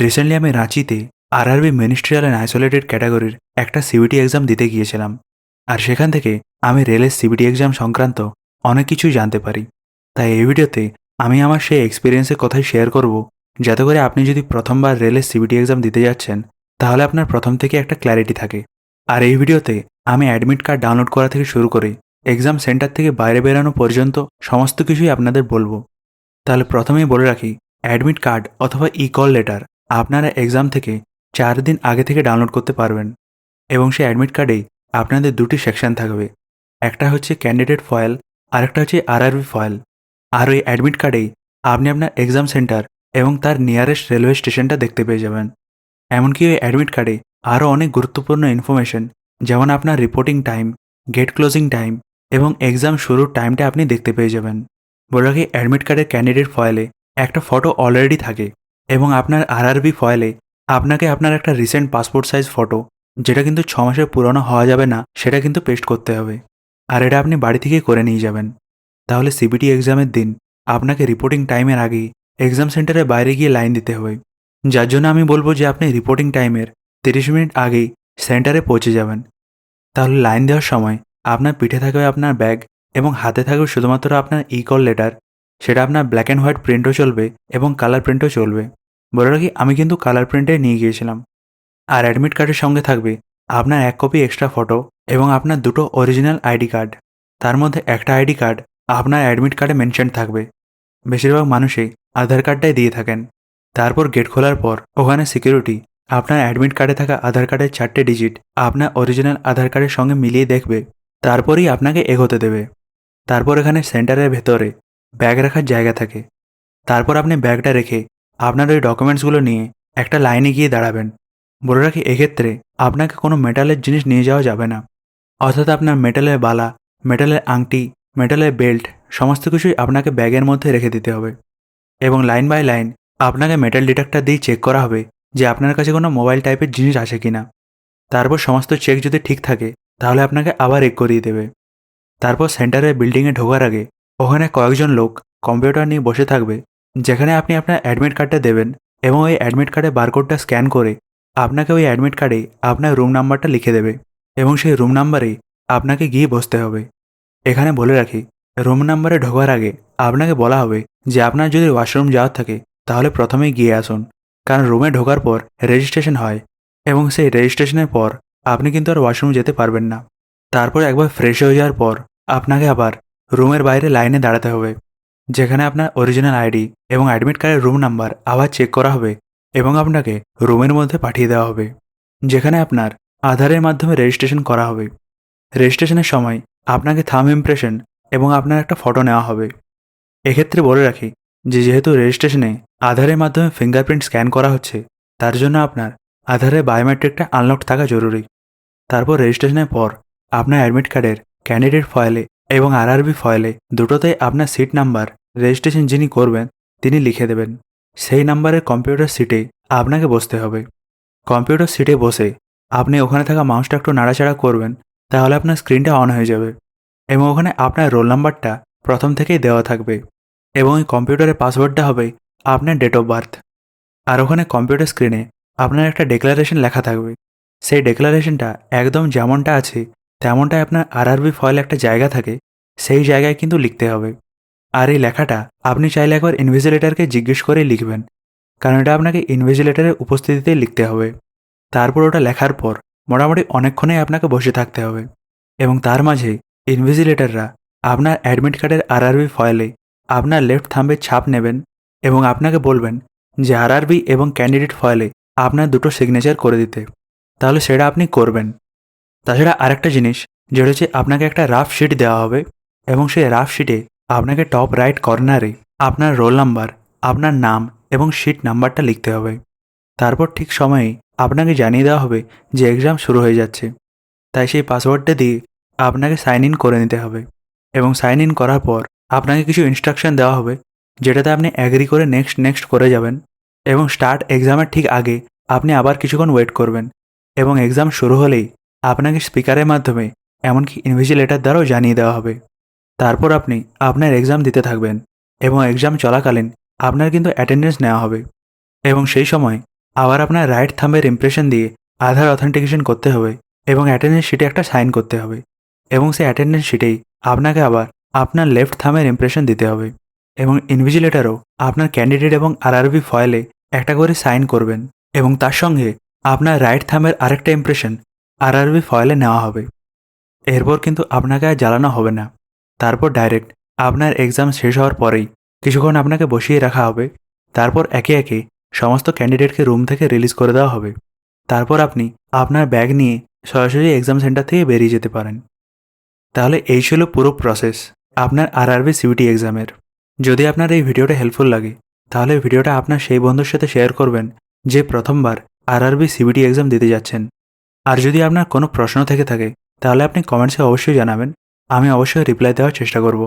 Recently আমি রাঁচিতে RRB ministerial and isolated ক্যাটাগরির একটা সিবিটি এক্সাম দিতে গিয়েছিলাম। আর সেখান থেকে আমি রেলের সিবিটি এক্সাম সংক্রান্ত অনেক কিছুই জানতে পারি। তাই এই ভিডিওতে আমি আমার সেই এক্সপিরিয়েন্সের কথাই শেয়ার করব, যাতে করে আপনি যদি প্রথমবার রেলের সিবিটি এক্সাম দিতে যাচ্ছেন তাহলে আপনার প্রথম থেকে একটা ক্ল্যারিটি থাকে। আর এই ভিডিওতে আমি অ্যাডমিট কার্ড ডাউনলোড করা থেকে শুরু করে এক্সাম সেন্টার থেকে বাইরে বেরানো পর্যন্ত সমস্ত কিছুই আপনাদের বলবো। তাহলে প্রথমেই বলে রাখি, অ্যাডমিট কার্ড অথবা ই কল লেটার আপনারা এক্সাম থেকে 4 দিন আগে থেকে ডাউনলোড করতে পারবেন। এবং সেই অ্যাডমিট কার্ডেই আপনাদের দুটি সেকশন থাকবে, একটা হচ্ছে ক্যান্ডিডেট ফয়েল আর একটা হচ্ছে আরআরবি ফয়েল। আর ওই অ্যাডমিট কার্ডেই আপনি আপনার এক্সাম সেন্টার এবং তার নিয়ারেস্ট রেলওয়ে স্টেশনটা দেখতে পেয়ে যাবেন। এমনকি ওই অ্যাডমিট কার্ডে আরও অনেক গুরুত্বপূর্ণ ইনফরমেশন, যেমন আপনার reporting time, gate closing time এবং এক্সাম শুরুর টাইমটা আপনি দেখতে পেয়ে যাবেন। বলে রাখি, অ্যাডমিট কার্ডের ক্যান্ডিডেট ফয়েলে একটা ফটো অলরেডি থাকে এবং আপনার আরআরবি ফয়েলে আপনাকে আপনার একটা রিসেন্ট পাসপোর্ট সাইজ ফটো, যেটা কিন্তু 6 মাসের পুরনো হওয়া যাবে না, সেটা কিন্তু পেস্ট করতে হবে। আর এটা আপনি বাড়ি থেকেই করে নিয়ে যাবেন। তাহলে সিবিটি এক্সামের দিন আপনাকে রিপোর্টিং টাইমের আগেই এক্সাম সেন্টারের বাইরে গিয়ে লাইন দিতে হবে, যার জন্য আমি বলবো যে আপনি রিপোর্টিং টাইমের 30 মিনিট আগেই সেন্টারে পৌঁছে যাবেন। তাহলে লাইন দেওয়ার সময় আপনার পিঠে থাকবে আপনার ব্যাগ এবং হাতে থাকবে শুধুমাত্র আপনার ই কল লেটার। সেটা আপনার ব্ল্যাক অ্যান্ড হোয়াইট প্রিন্টও চলবে এবং কালার প্রিন্টও চলবে। বলে রাখি, আমি কিন্তু কালার প্রিন্টে নিয়ে গিয়েছিলাম। আর অ্যাডমিট কার্ডের সঙ্গে থাকবে আপনার 1 কপি এক্সট্রা ফটো এবং আপনার 2টো অরিজিনাল আইডি কার্ড। তার মধ্যে একটা আইডি কার্ড আপনার অ্যাডমিট কার্ডে মেনশন থাকবে। বেশিরভাগ মানুষই আধার কার্ডটাই দিয়ে থাকেন। তারপর গেট খোলার পর ওখানে সিকিউরিটি আপনার অ্যাডমিট কার্ডে থাকা আধার কার্ডের 4টে ডিজিট আপনার অরিজিনাল আধার কার্ডের সঙ্গে মিলিয়ে দেখবে, তারপরেই আপনাকে এগোতে দেবে। তারপর এখানে সেন্টারের ভেতরে ব্যাগ রাখার জায়গা থাকে। তারপর আপনি ব্যাগটা রেখে আপনার ওই ডকুমেন্টসগুলো নিয়ে একটা লাইনে গিয়ে দাঁড়াবেন। বলে রাখি, এক্ষেত্রে আপনাকে কোনো মেটালের জিনিস নিয়ে যাওয়া যাবে না। অর্থাৎ আপনার মেটালের বালা, মেটালের আংটি, মেটালের বেল্ট সমস্ত কিছুই আপনাকে ব্যাগের মধ্যে রেখে দিতে হবে। এবং লাইন বাই লাইন আপনাকে মেটাল ডিটেক্টর দিয়ে চেক করা হবে যে আপনার কাছে কোনো মোবাইল টাইপের জিনিস আছে কিনা। তারপর সমস্ত চেক যদি ঠিক থাকে তাহলে আপনাকে আবার এগ করিয়ে দেবে। তারপর সেন্টারের বিল্ডিংয়ে ঢোকার আগে ওখানে কয়েকজন লোক কম্পিউটার নিয়ে বসে থাকবে, যেখানে আপনি আপনার অ্যাডমিট কার্ডটা দেবেন এবং ওই অ্যাডমিট কার্ডের বারকোডটা স্ক্যান করে আপনাকে ওই অ্যাডমিট কার্ডে আপনার রুম নাম্বারটা লিখে দেবে এবং সেই রুম নাম্বারেই আপনাকে গিয়ে বসতে হবে। এখানে বলে রাখি, রুম নাম্বারে ঢোকার আগে আপনাকে বলা হবে যে আপনার যদি ওয়াশরুম যাওয়ার থাকে তাহলে প্রথমেই গিয়ে আসুন, কারণ রুমে ঢোকার পর রেজিস্ট্রেশন হয় এবং সেই রেজিস্ট্রেশনের পর আপনি কিন্তু আর ওয়াশরুম যেতে পারবেন না। তারপর একবার ফ্রেশ হয়ে যাওয়ার পর আপনাকে আবার রুমের বাইরে লাইনে দাঁড়াতে হবে, যেখানে আপনার অরিজিনাল আইডি এবং অ্যাডমিট কার্ডের রুম নাম্বার আবার চেক করা হবে এবং আপনাকে রুমের মধ্যে পাঠিয়ে দেওয়া হবে, যেখানে আপনার আধারের মাধ্যমে রেজিস্ট্রেশন করা হবে। রেজিস্ট্রেশনের সময় আপনাকে থাম্ব ইমপ্রেশন এবং আপনার একটা ফটো নেওয়া হবে। এক্ষেত্রে বলে রাখি যে যেহেতু রেজিস্ট্রেশনে আধারের মাধ্যমে ফিঙ্গারপ্রিন্ট স্ক্যান করা হচ্ছে, তার জন্য আপনার আধারের বায়োমেট্রিকটা আনলক থাকা জরুরি। তারপর রেজিস্ট্রেশনের পর আপনার অ্যাডমিট কার্ডের ক্যান্ডিডেট ফয়েলে এবং আরআরবি ফয়েলে দুটোতেই আপনার সিট নাম্বার রেজিস্ট্রেশন যিনি করবেন তিনি লিখে দেবেন। সেই নাম্বারের কম্পিউটার সিটে আপনাকে বসতে হবে। কম্পিউটার সিটে বসে আপনি ওখানে থাকা মাউসটা একটু নাড়াচাড়া করবেন, তাহলে আপনার স্ক্রিনটা অন হয়ে যাবে এবং ওখানে আপনার রোল নাম্বারটা প্রথম থেকেই দেওয়া থাকবে এবং এই কম্পিউটারের পাসওয়ার্ডটা হবে আপনার ডেট অফ বার্থ। আর ওখানে কম্পিউটার স্ক্রিনে আপনার একটা ডিক্লারেশন লেখা থাকবে। সেই ডিক্লারেশনটা একদম যেমনটা আছে তেমনটাই আপনার আরআরবি ফয়েলে একটা জায়গা থাকে, সেই জায়গায় কিন্তু লিখতে হবে। আর এই লেখাটা আপনি চাইলে একবার ইনভিজিলেটরকে জিজ্ঞেস করেই লিখবেন, কারণ এটা আপনাকে ইনভিজিলেটরের উপস্থিতিতেই লিখতে হবে। তারপর ওটা লেখার পর মোটামুটি অনেকক্ষণই আপনাকে বসে থাকতে হবে এবং তার মাঝে ইনভিজিলেটররা আপনার অ্যাডমিট কার্ডের আরআরবি ফয়েলে আপনার লেফট থাম্বের ছাপ নেবেন এবং আপনাকে বলবেন যে আরআরবি এবং ক্যান্ডিডেট ফয়েলে আপনার দুটো সিগনেচার করে দিতে। তাহলে সেটা আপনি করবেন। তাছাড়া আরেকটা জিনিস, যেটা হচ্ছে আপনাকে একটা রাফ শিট দেওয়া হবে এবং সেই রাফ শিটে আপনাকে টপ রাইট কর্নারে আপনার রোল নাম্বার, আপনার নাম এবং শিট নাম্বারটা লিখতে হবে। তারপর ঠিক সময়েই আপনাকে জানিয়ে দেওয়া হবে যে এক্সাম শুরু হয়ে যাচ্ছে। তাই সেই পাসওয়ার্ডটা দিয়ে আপনাকে সাইন ইন করে নিতে হবে এবং সাইন ইন করার পর আপনাকে কিছু ইনস্ট্রাকশন দেওয়া হবে, যেটাতে আপনি অ্যাগ্রি করে নেক্সট নেক্সট করে যাবেন এবং স্টার্ট এক্সামের ঠিক আগে আপনি আবার কিছুক্ষণ ওয়েট করবেন এবং এক্সাম শুরু হলেই আপনাকে স্পিকারের মাধ্যমে এমনকি ইনভিজিলেটর দ্বারাও জানিয়ে দেওয়া হবে। তারপর আপনি আপনার এক্সাম দিতে থাকবেন এবং এক্সাম চলাকালীন আপনার কিন্তু অ্যাটেন্ডেন্স নেওয়া হবে এবং সেই সময় আবার আপনার রাইট থাম্বের ইমপ্রেশন দিয়ে আধার অথেন্টিকেশন করতে হবে এবং অ্যাটেন্ডেন্স শিটে একটা সাইন করতে হবে এবং সেই অ্যাটেন্ডেন্স শিটেই আপনাকে আবার আপনার লেফট থাম্বের ইমপ্রেশন দিতে হবে এবং ইনভিজিলেটরও আপনার ক্যান্ডিডেট এবং আরআরবি ফয়েলে একটা করে সাইন করবেন এবং তার সঙ্গে আপনার রাইট থাম্বের আরেকটা ইমপ্রেশন আরআরবি ফয়েলে নেওয়া হবে। এরপর কিন্তু আপনাকে আর জ্বালানো হবে না। তারপর ডাইরেক্ট আপনার এক্সাম শেষ হওয়ার পরেই কিছুক্ষণ আপনাকে বসিয়ে রাখা হবে। তারপর একে একে সমস্ত ক্যান্ডিডেটকে রুম থেকে রিলিজ করে দেওয়া হবে। তারপর আপনি আপনার ব্যাগ নিয়ে সরাসরি এক্সাম সেন্টার থেকে বেরিয়ে যেতে পারেন। তাহলে এই ছিল পুরো প্রসেস আপনার আরআরবি সিইউটি এক্সামের। যদি আপনার এই ভিডিওটা হেল্পফুল লাগে তাহলে ভিডিওটা আপনার সেই বন্ধুর সাথে শেয়ার করবেন যে প্রথমবার আরআরবি সিইউটি এক্সাম দিতে যাচ্ছেন। আর যদি আপনার কোনো প্রশ্ন থেকে থাকে তাহলে আপনি কমেন্টসে অবশ্যই জানাবেন, আমি অবশ্যই রিপ্লাই দেওয়ার চেষ্টা করব।